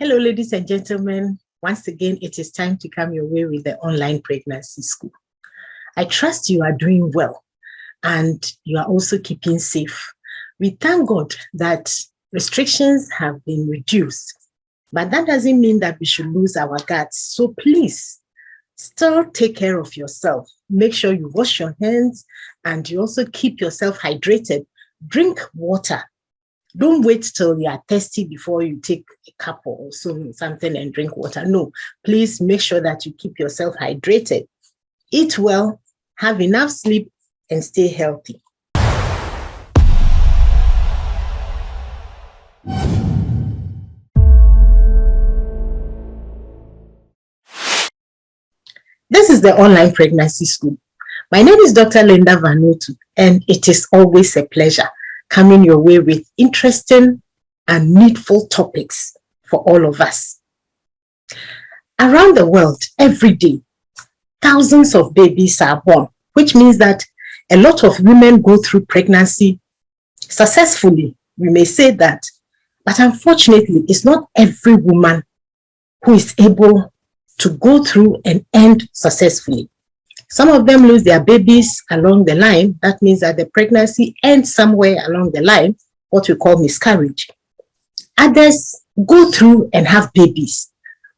Hello, ladies and gentlemen. Once again, it is time to come your way with the online pregnancy school. I trust you are doing well and you are also keeping safe. We thank God that restrictions have been reduced, but that doesn't mean that we should lose our guards. So please, still take care of yourself. Make sure you wash your hands and you also keep yourself hydrated. Drink water. Don't wait till you are thirsty before you take a cup or something and drink water. No, please make sure that you keep yourself hydrated. Eat well, have enough sleep, and stay healthy. This is the online pregnancy school. My name is Dr. Linda Vanutu, and it is always a pleasure coming your way with interesting and needful topics for all of us. Around the world, every day, thousands of babies are born, which means that a lot of women go through pregnancy successfully. We may say that, but unfortunately, it's not every woman who is able to go through and end successfully. Some of them lose their babies along the line. That means that the pregnancy ends somewhere along the line, what we call miscarriage. Others go through and have babies,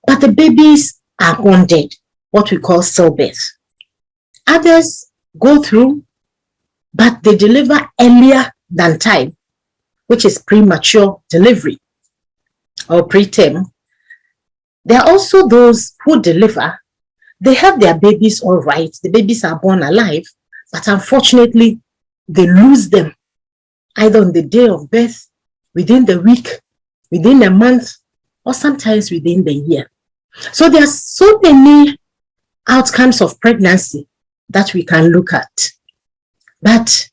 but the babies are born dead, what we call stillbirth. Others go through, but they deliver earlier than time, which is premature delivery or preterm. There are also those who deliver. They have their babies all right. The babies are born alive, but unfortunately, they lose them either on the day of birth, within the week, within a month, or sometimes within the year. So there are so many outcomes of pregnancy that we can look at. But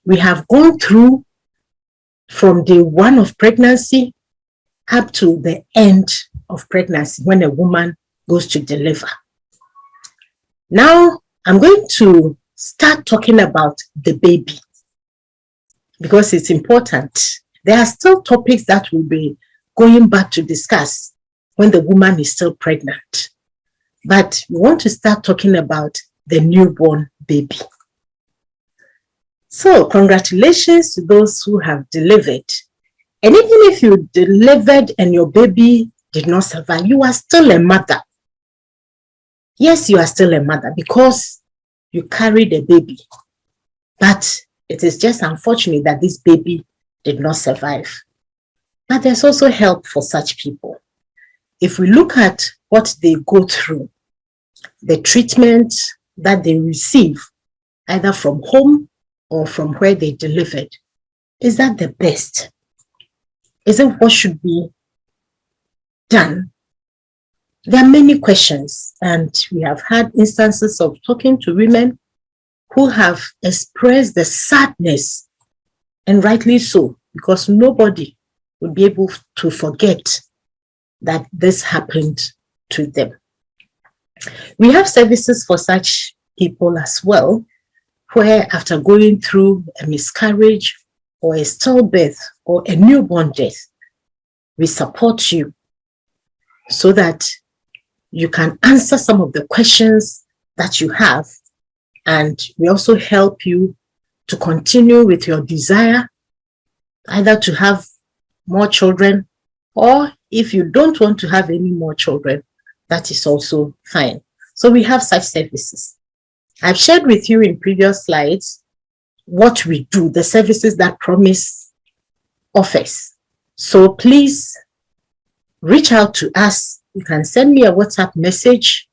we have gone through from day one of pregnancy up to the end of pregnancy when a woman goes to deliver. Now, I'm going to start talking about the baby because it's important. There are still topics that we'll be going back to discuss when the woman is still pregnant. But we want to start talking about the newborn baby. So, congratulations to those who have delivered. And even if you delivered and your baby did not survive, you are still a mother. Yes, you are still a mother because you carried a baby. But it is just unfortunate that this baby did not survive. But there's also help for such people. If we look at what they go through, the treatment that they receive, either from home or from where they delivered, is that the best? Is it what should be done? There are many questions, and we have had instances of talking to women who have expressed the sadness, and rightly so, because nobody would be able to forget that this happened to them. We have services for such people as well, where after going through a miscarriage or a stillbirth or a newborn death, we support you so that you can answer some of the questions that you have, and we also help you to continue with your desire, either to have more children, or if you don't want to have any more children, that is also fine. So we have such services. I've shared with you in previous slides what we do, the services that Promise offers. So please reach out to us. You can send me a WhatsApp message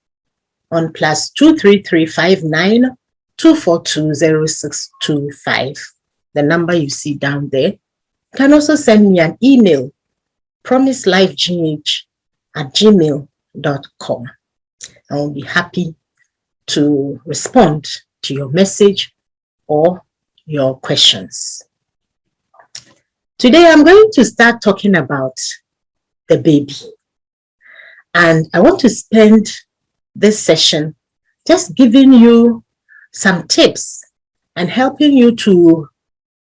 on +23359 242 0625, the number you see down there. You can also send me an email, promiselifegh@gmail.com. I will be happy to respond to your message or your questions. Today, I'm going to start talking about the baby. And I want to spend this session just giving you some tips and helping you to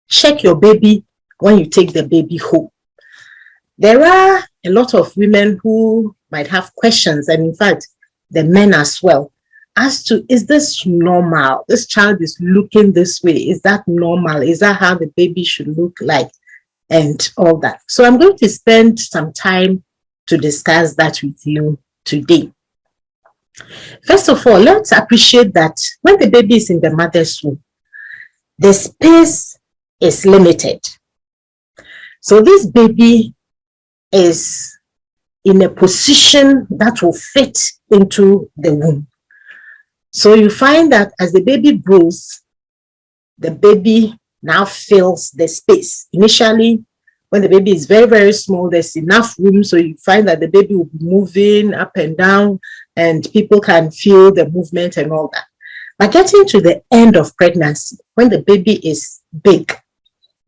check your baby when you take the baby home. There are a lot of women who might have questions, and in fact, the men as well, as to, is this normal? This child is looking this way. Is that normal? Is that how the baby should look like? And all that. So I'm going to spend some time to discuss that with you today. First of all, let's appreciate that when the baby is in the mother's womb, the space is limited. So this baby is in a position that will fit into the womb. So you find that as the baby grows, the baby now fills the space. Initially, when the baby is very, very small, there's enough room, so you find that the baby will be moving up and down, and people can feel the movement and all that. But getting to the end of pregnancy, when the baby is big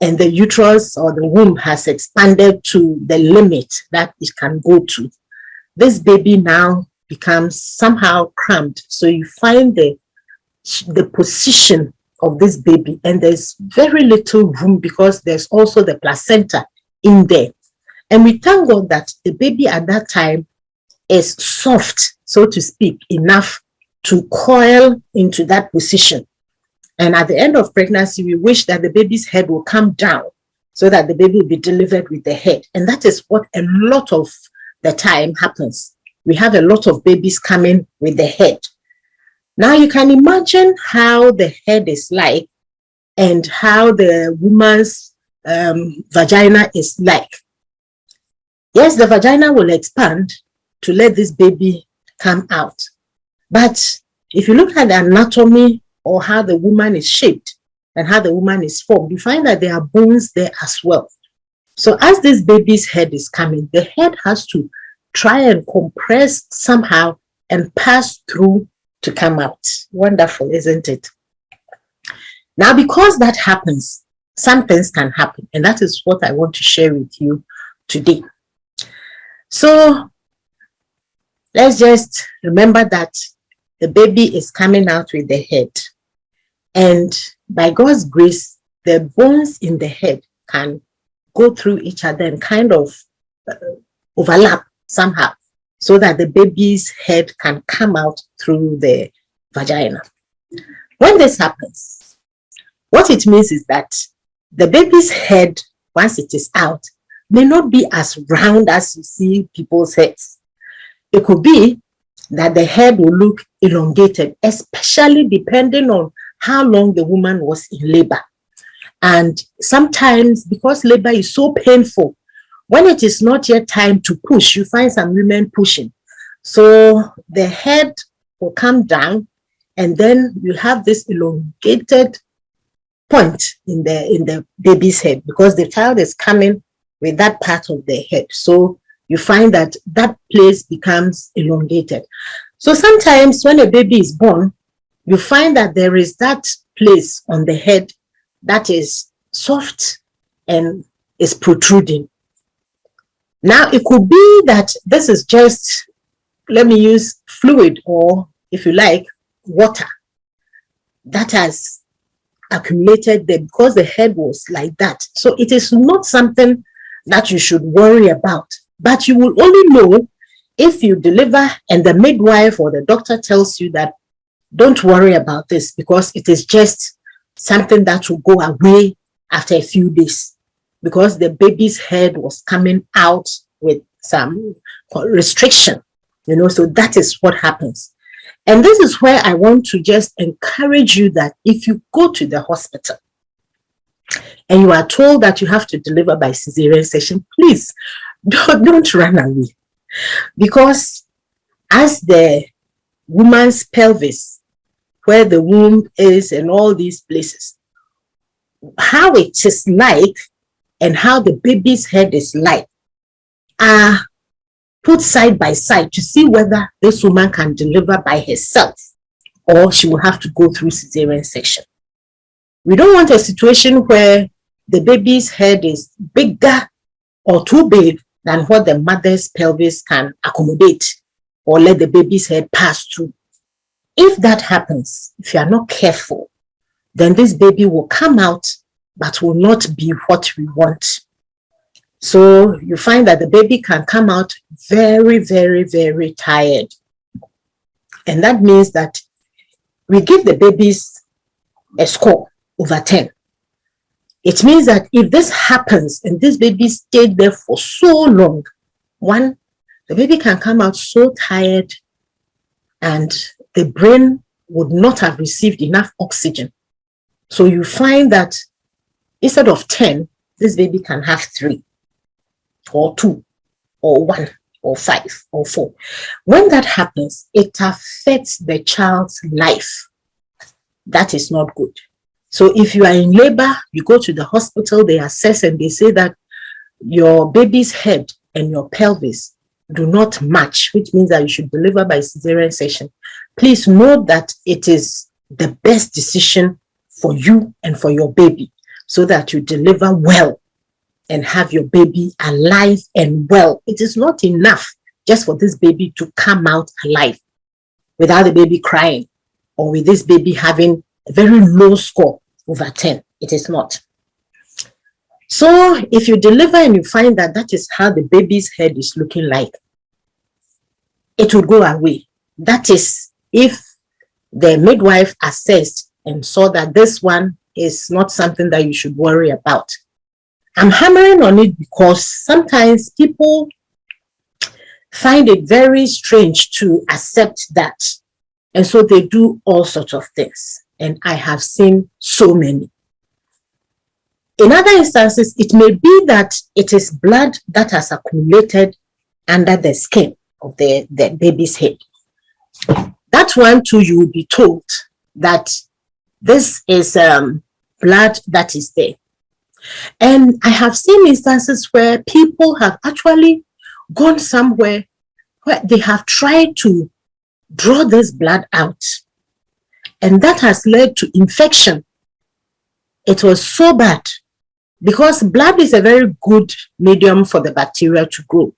and the uterus or the womb has expanded to the limit that it can go to, this baby now becomes somehow cramped. So you find the position of this baby, and there's very little room because there's also the placenta in there. And we thank God that the baby at that time is soft, so to speak, enough to coil into that position. And at the end of pregnancy, we wish that the baby's head will come down so that the baby will be delivered with the head. And that is what a lot of the time happens. We have a lot of babies coming with the head. Now you can imagine how the head is like and how the woman's vagina is like. Yes, the vagina will expand to let this baby come out. But if you look at the anatomy or how the woman is shaped and how the woman is formed, you find that there are bones there as well. So as this baby's head is coming, the head has to try and compress somehow and pass through to come out. Wonderful, isn't it? Now, because that happens, some things can happen, and that is what I want to share with you today. So let's just remember that the baby is coming out with the head, and by God's grace, the bones in the head can go through each other and kind of overlap somehow, so that the baby's head can come out through the vagina. When this happens, what it means is that the baby's head, once it is out, may not be as round as you see people's heads. It could be that the head will look elongated, especially depending on how long the woman was in labor. And sometimes, because labor is so painful, when it is not yet time to push, you find some women pushing. So the head will come down, and then you have this elongated point in the baby's head because the child is coming with that part of the head. So you find that that place becomes elongated. So sometimes when a baby is born, you find that there is that place on the head that is soft and is protruding. Now, it could be that this is just, let me use fluid, or if you like, water that has accumulated there because the head was like that. So it is not something that you should worry about, but you will only know if you deliver and the midwife or the doctor tells you that don't worry about this because it is just something that will go away after a few days, because the baby's head was coming out with some restriction, so that is what happens. And this is where I want to just encourage you that if you go to the hospital and you are told that you have to deliver by cesarean section, please don't run away, because as the woman's pelvis, where the womb is and all these places, how it is like and how the baby's head is like are put side by side to see whether this woman can deliver by herself or she will have to go through cesarean section. We don't want a situation where the baby's head is bigger or too big than what the mother's pelvis can accommodate or let the baby's head pass through. If that happens, if you are not careful, then this baby will come out but will not be what we want. So you find that the baby can come out very, very, very tired. And that means that we give the babies a score over 10. It means that if this happens and this baby stayed there for so long, one, the baby can come out so tired and the brain would not have received enough oxygen. So you find that instead of 10, this baby can have 3 or 2 or 1 or 5 or 4. When that happens, it affects the child's life. That is not good. So if you are in labor, you go to the hospital, they assess and they say that your baby's head and your pelvis do not match, which means that you should deliver by cesarean section. Please note that it is the best decision for you and for your baby so that you deliver well and have your baby alive and well. It is not enough just for this baby to come out alive without the baby crying or with this baby having a very low score over 10. It is not. So if you deliver and you find that that is how the baby's head is looking like, it will go away. That is if the midwife assessed and saw that this one is not something that you should worry about. I'm hammering on it because sometimes people find it very strange to accept that. And so they do all sorts of things. And I have seen so many. In other instances, it may be that it is blood that has accumulated under the skin of the baby's head. That one too, you will be told that this is blood that is there. And I have seen instances where people have actually gone somewhere where they have tried to draw this blood out. And that has led to infection. It was so bad because blood is a very good medium for the bacteria to grow.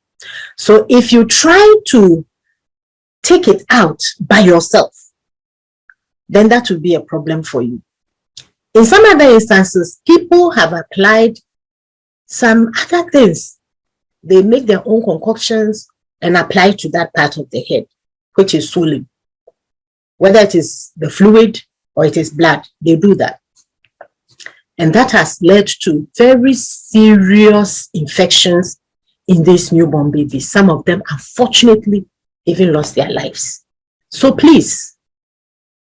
So if you try to take it out by yourself, then that will be a problem for you. In some other instances, people have applied some other things. They make their own concoctions and apply to that part of the head, which is swollen. Whether it is the fluid or it is blood, they do that. And that has led to very serious infections in these newborn babies. Some of them, unfortunately, even lost their lives. So please,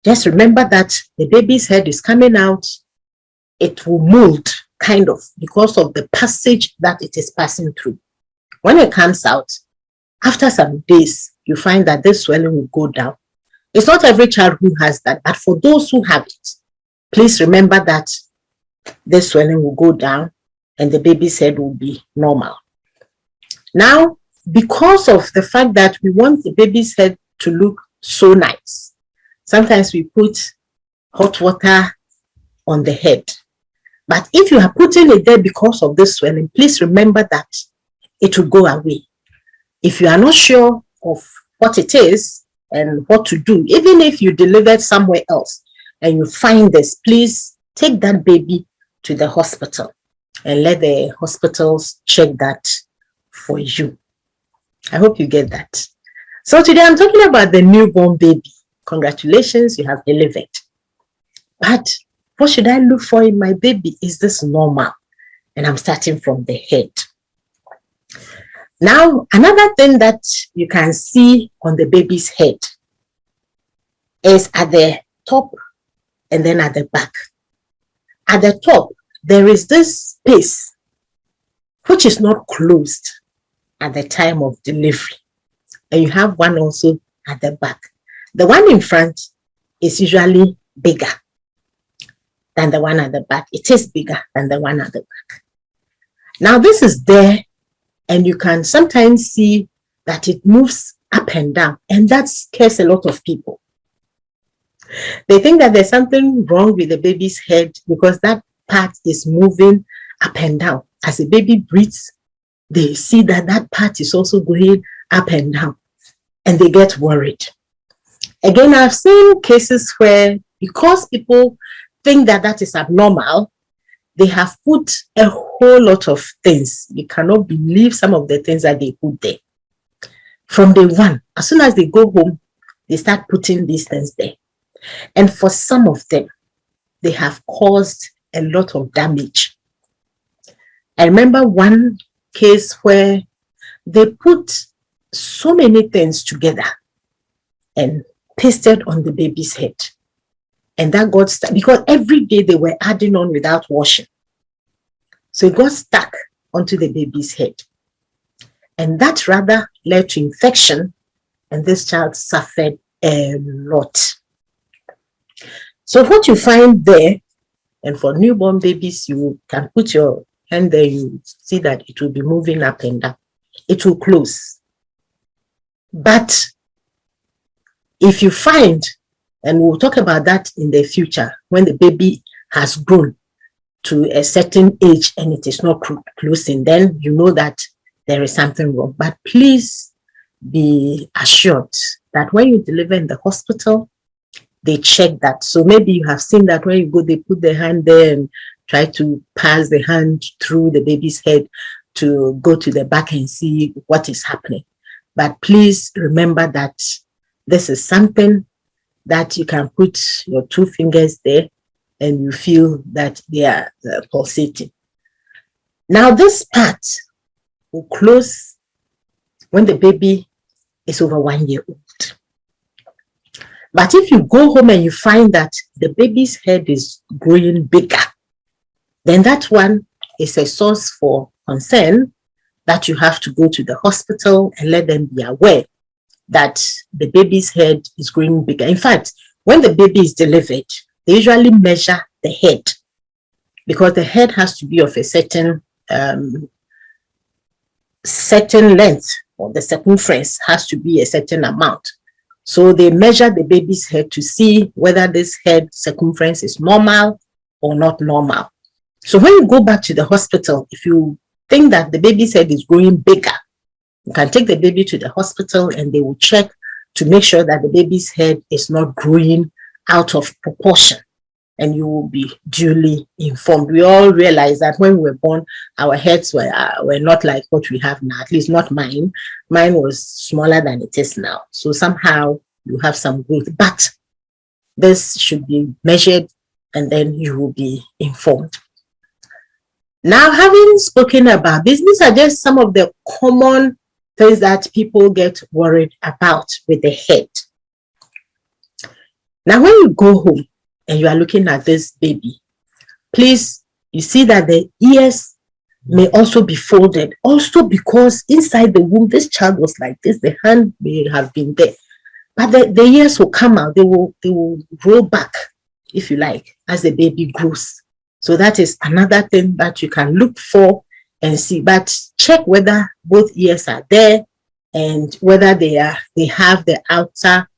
just remember that the baby's head is coming out. It will mold, kind of, because of the passage that it is passing through. When it comes out, after some days, you find that this swelling will go down. It's not every child who has that, but for those who have it, please remember that this swelling will go down and the baby's head will be normal. Now, because of the fact that we want the baby's head to look so nice, sometimes we put hot water on the head. But if you are putting it there because of this swelling, please remember that it will go away. If you are not sure of what it is and what to do, even if you delivered somewhere else and you find this, please take that baby to the hospital and let the hospitals check that for you. I hope you get that. So today I'm talking about the newborn baby. Congratulations, you have delivered. But what should I look for in my baby? Is this normal? And I'm starting from the head. Now, another thing that you can see on the baby's head is at the top and then at the back. At the top, there is this space which is not closed at the time of delivery. And you have one also at the back. The one in front is usually bigger than the one at the back. It is bigger than the one at the back. Now, this is there. And you can sometimes see that it moves up and down. And that scares a lot of people. They think that there's something wrong with the baby's head because that part is moving up and down. As the baby breathes, they see that that part is also going up and down. And they get worried. Again, I've seen cases where because people think that that is abnormal, they have put a whole lot of things. You cannot believe some of the things that they put there. From day one, as soon as they go home, they start putting these things there. And for some of them, they have caused a lot of damage. I remember one case where they put so many things together and pasted on the baby's head. And that got stuck because every day they were adding on without washing. So it got stuck onto the baby's head. And that rather led to infection, and this child suffered a lot. So what you find there, and for newborn babies, you can put your hand there, you see that it will be moving up and down. It will close. But if you find, and we'll talk about that in the future, when the baby has grown to a certain age and it is not closing, then you know that there is something wrong. But please be assured that when you deliver in the hospital, they check that. So maybe you have seen that when you go, they put their hand there and try to pass the hand through the baby's head to go to the back and see what is happening. But please remember that this is something that you can put your 2 fingers there and you feel that they are pulsating. Now this part will close when the baby is over 1 year old. But if you go home and you find that the baby's head is growing bigger, then that one is a source for concern that you have to go to the hospital and let them be aware that the baby's head is growing bigger. In fact, when the baby is delivered, they usually measure the head because the head has to be of a certain length, or the circumference has to be a certain amount. So they measure the baby's head to see whether this head circumference is normal or not normal. So when you go back to the hospital, if you think that the baby's head is growing bigger, you can take the baby to the hospital and they will check to make sure that the baby's head is not growing out of proportion, and you will be duly informed. We all realize that when we were born, our heads were not like what we have now, at least not mine. Mine was smaller than it is now. So somehow you have some growth, but this should be measured and then you will be informed. Now, having spoken about this, these are just some of the common things that people get worried about with the head. Now, when you go home and you are looking at this baby, please, you see that the ears may also be folded, also because inside the womb, this child was like this, the hand may have been there, but the ears will come out, they will roll back, if you like, as the baby grows. So that is another thing that you can look for and see, but check whether both ears are there and whether they have the outer,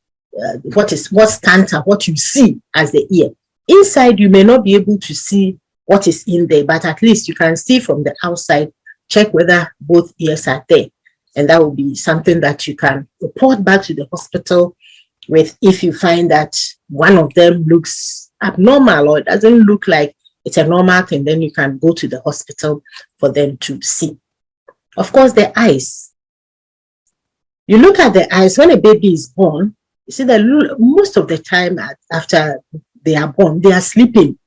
what stands out, what you see as the ear. Inside, you may not be able to see what is in there, but at least you can see from the outside, check whether both ears are there. And that will be something that you can report back to the hospital with if you find that one of them looks abnormal or it doesn't look like it's a normal thing, then you can go to the hospital for them to see. Of course, the eyes. You look at the eyes when a baby is born, you see that most of the time after they are born, they are sleeping.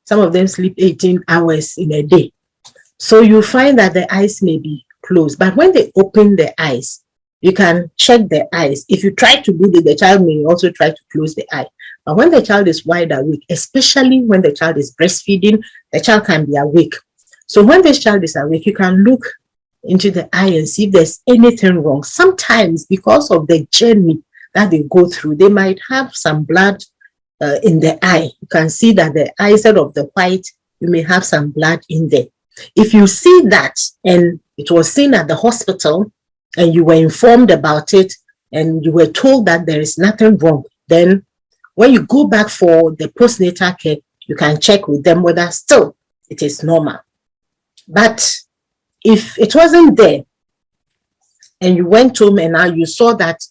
Some of them sleep 18 hours in a day. So you find that the eyes may be closed. But when they open the eyes, you can check the eyes. If you try to do it, the child may also try to close the eye. But when the child is wide awake, especially when the child is breastfeeding, the child can be awake. So when this child is awake, you can look into the eye and see if there's anything wrong. Sometimes because of the journey that they go through, they might have some blood in the eye. You can see that the eye, instead of the white, you may have some blood in there. If you see that and it was seen at the hospital and you were informed about it and you were told that there is nothing wrong, then when you go back for the postnatal care, you can check with them whether still it is normal. But if it wasn't there and you went home and now you saw that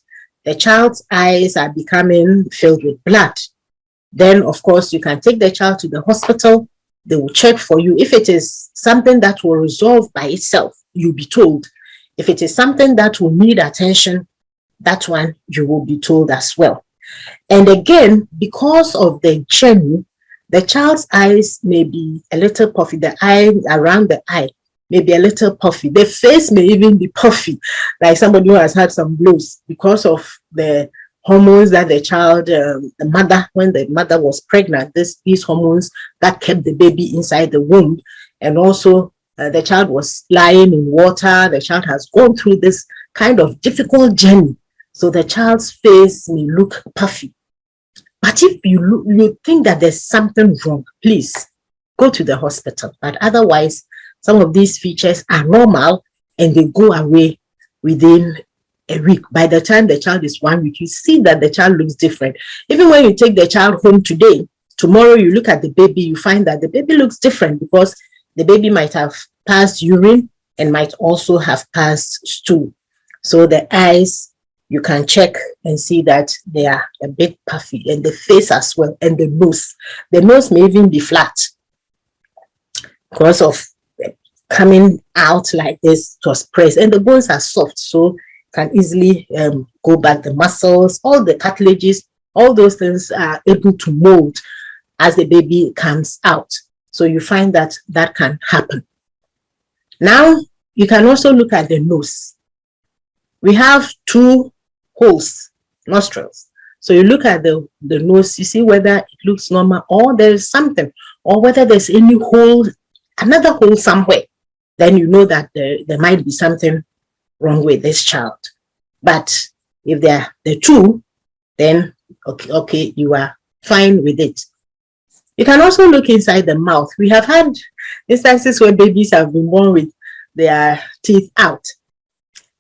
the child's eyes are becoming filled with blood, then of course you can take the child to the hospital They will check for you. If it is something that will resolve by itself, you'll be told. If it is something that will need attention, that one you will be told as well. And again, because of the journey, the child's eyes may be a little puffy. The eye around the eye may be a little puffy. The face may even be puffy, like somebody who has had some blows because of the hormones that the child, the mother, when the mother was pregnant, these hormones that kept the baby inside the womb. And also the child was lying in water. The child has gone through this kind of difficult journey. So the child's face may look puffy. But if you think that there's something wrong, please go to the hospital. But otherwise, some of these features are normal and they go away within a week. By the time the child is 1 week, you see that the child looks different. Even when you take the child home today, tomorrow you look at the baby, you find that the baby looks different because the baby might have passed urine and might also have passed stool. So the eyes, you can check and see that they are a bit puffy, and the face as well, and the nose. The nose may even be flat because of coming out like this. It was pressed, and the bones are soft, so can easily go back. The muscles, all the cartilages, all those things are able to mold as the baby comes out. So you find that that can happen. Now, you can also look at the nose. We have two holes, nostrils. So you look at the nose, you see whether it looks normal or there is something, or whether there's any hole, another hole somewhere. Then you know that there might be something wrong with this child. But if they're the two, then okay, you are fine with it. You can also look inside the mouth. We have had instances where babies have been born with their teeth out,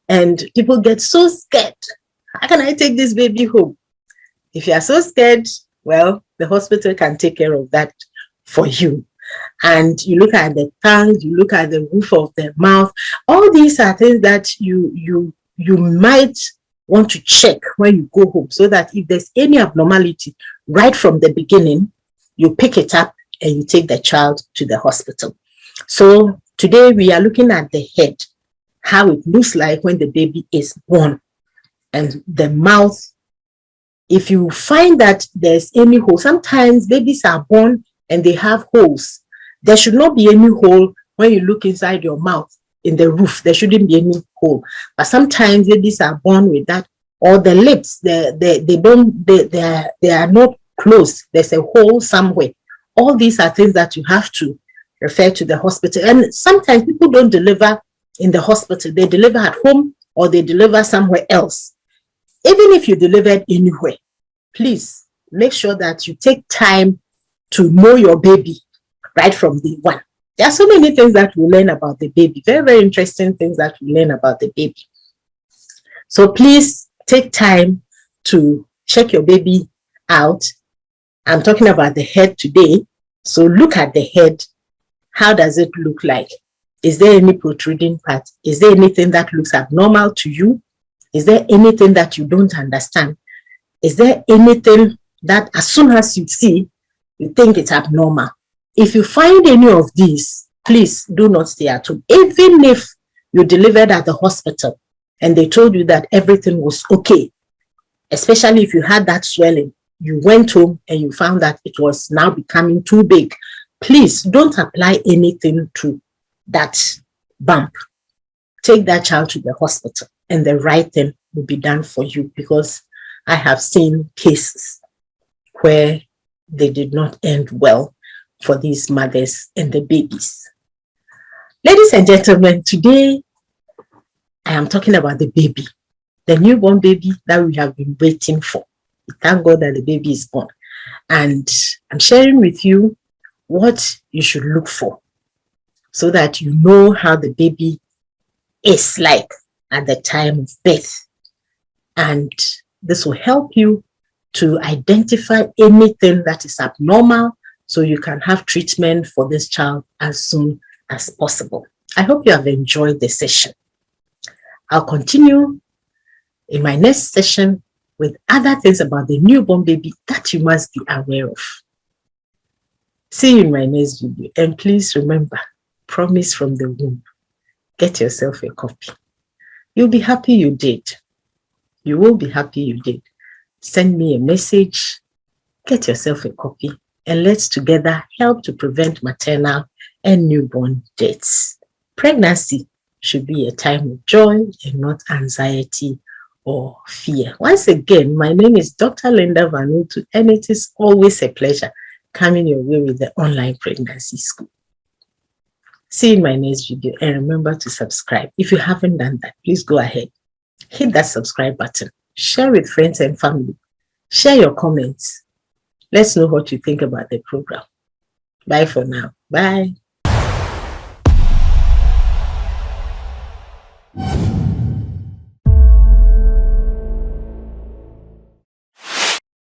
and people get so scared. How can I take this baby home? If you are so scared, well, the hospital can take care of that for you. And you look at the tongue, you look at the roof of the mouth. All these are things that you might want to check when you go home, so that if there's any abnormality right from the beginning, you pick it up and you take the child to the hospital. So today we are looking at the head, how it looks like when the baby is born, and the mouth. If you find that there's any hole, sometimes babies are born and they have holes. There should not be any hole when you look inside your mouth. In the roof, there shouldn't be any hole. But sometimes babies are born with that, or the lips, they are not closed. There's a hole somewhere. All these are things that you have to refer to the hospital. And sometimes people don't deliver in the hospital. They deliver at home or they deliver somewhere else. Even if you delivered anywhere, please make sure that you take time to know your baby right from day one. There are so many things that we learn about the baby, very, very interesting things that we learn about the baby. So please take time to check your baby out. I'm talking about the head today. So look at the head. How does it look like? Is there any protruding part? Is there anything that looks abnormal to you? Is there anything that you don't understand? Is there anything that as soon as you see, you think it's abnormal? If you find any of these, please do not stay at home. Even if you delivered at the hospital and they told you that everything was okay, especially if you had that swelling, you went home and you found that it was now becoming too big, please don't apply anything to that bump. Take that child to the hospital and the right thing will be done for you, because I have seen cases where they did not end well for these mothers and the babies. Ladies and gentlemen, today I am talking about the baby, the newborn baby that we have been waiting for. Thank God that the baby is born. And I'm sharing with you what you should look for so that you know how the baby is like at the time of birth. And this will help you to identify anything that is abnormal so you can have treatment for this child as soon as possible. I hope you have enjoyed the session. I'll continue in my next session with other things about the newborn baby that you must be aware of. See you in my next video. And please remember, promise from the womb. Get yourself a copy. You'll be happy you did. You will be happy you did. Send me a message. Get yourself a copy. And let's together help to prevent maternal and newborn deaths. Pregnancy should be a time of joy and not anxiety or fear. Once again, my name is Dr. Linda Vanutu, and it is always a pleasure coming your way with the online pregnancy school. See you in my next video, and remember to subscribe. If you haven't done that, please go ahead. Hit that subscribe button. Share with friends and family. Share your comments. Let's know what you think about the program. Bye for now. Bye.